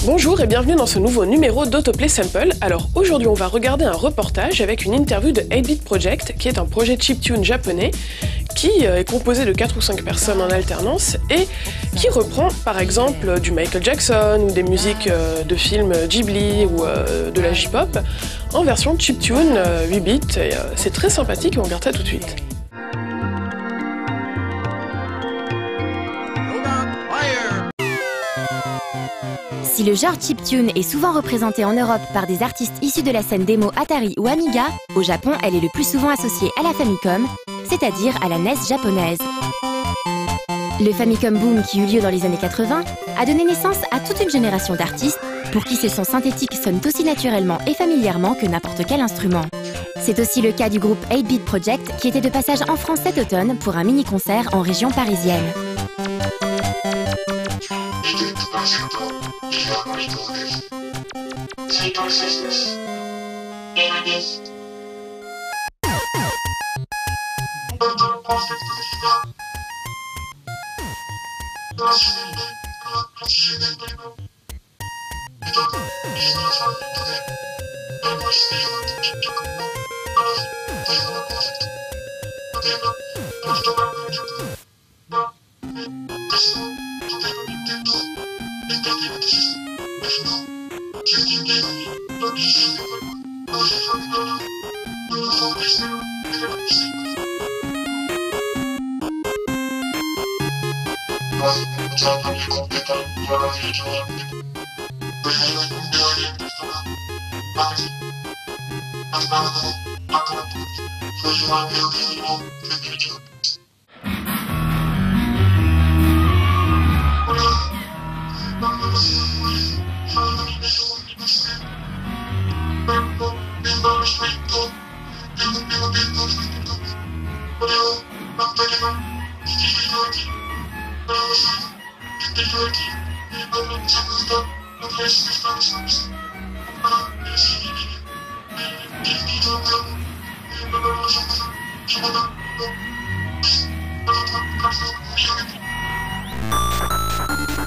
Bonjour et bienvenue dans ce nouveau numéro d'Autoplay Sample. Alors aujourd'hui on va regarder un reportage avec une interview de 8-Bit Project qui est un projet chiptune japonais qui est composé de 4 ou 5 personnes en alternance et qui reprend par exemple du Michael Jackson ou des musiques de films Ghibli ou de la J-pop en version chiptune 8 bits et c'est très sympathique et on regarde ça tout de suite. Si le genre chiptune est souvent représenté en Europe par des artistes issus de la scène démo Atari ou Amiga, au Japon, elle est le plus souvent associée à la Famicom, c'est-à-dire à la NES japonaise. Le Famicom Boom qui eut lieu dans les années 80 a donné naissance à toute une génération d'artistes pour qui ces sons synthétiques sonnent aussi naturellement et familièrement que n'importe quel instrument. C'est aussi le cas du groupe 8-Bit Project qui était de passage en France cet automne pour un mini-concert en région parisienne.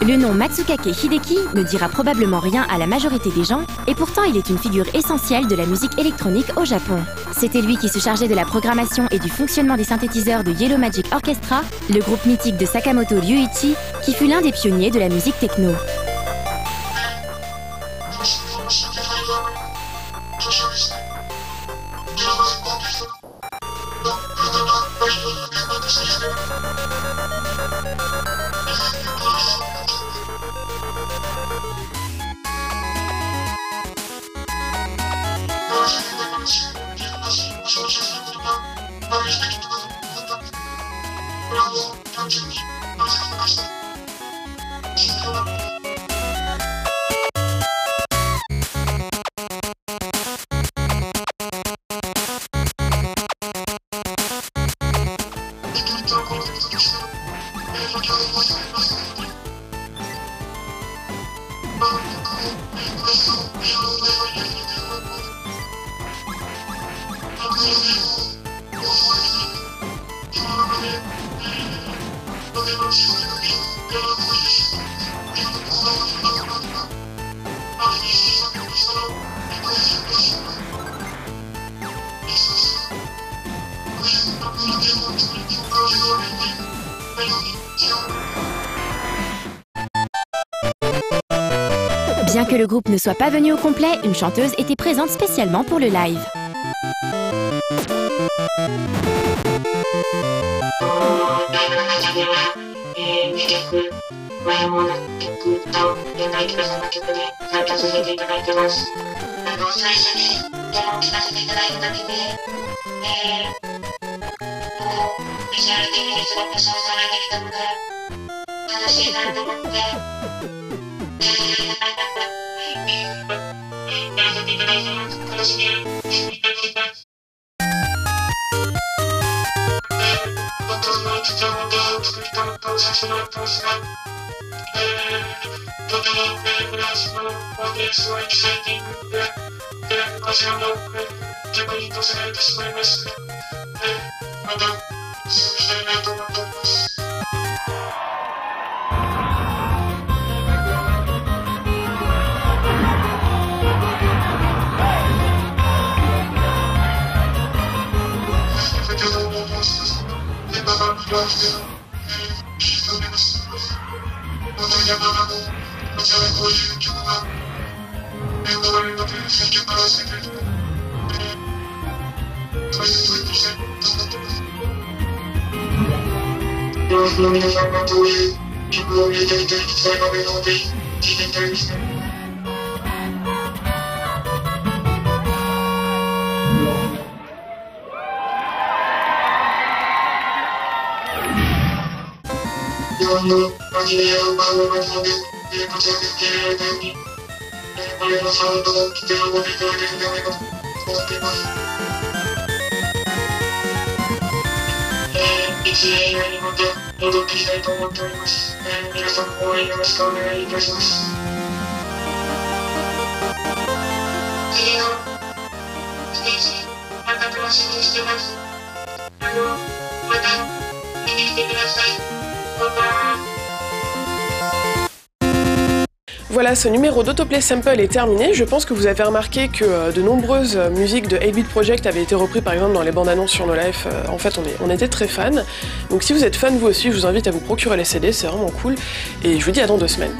Le nom Matsukake Hideki ne dira probablement rien à la majorité des gens, et pourtant il est une figure essentielle de la musique électronique au Japon. C'était lui qui se chargeait de la programmation et du fonctionnement des synthétiseurs de Yellow Magic Orchestra, le groupe mythique de Sakamoto Ryuichi, qui fut l'un des pionniers de la musique techno. Bien que le groupe ne soit pas venu au complet, une chanteuse était présente spécialement pour le live. 手前に乗せられてしまいました。また、そうしたいなと思っております。先ほども申しましたが、メンバーが見分けての、聞いております。本当に山田も、こちらでこういう曲が、メンバーがいるので、選曲からしてくれるの。大切にしたいと思ってます。洋服の皆さんがどういう曲を入れてみていきたいので、聞いてみたいですね。日本のアニメや漫画などで、こちらで受け入れられたように、これのサウンドを喜んでいただけるんじゃないかと思っています。1年以内にまた戻っていきたいと思っております。皆さん応援よろしくお願いいたします。次のステージ、また楽しみにしてます。また見に来てください。Voilà, ce numéro d'Autoplay Sample est terminé. Je pense que vous avez remarqué que de nombreuses musiques de 8-Bit Project avaient été reprises par exemple dans les bandes annonces sur No Life. En fait, on était très fans. Donc si vous êtes fan vous aussi, je vous invite à vous procurer les CD, c'est vraiment cool. Et je vous dis à dans 2 semaines.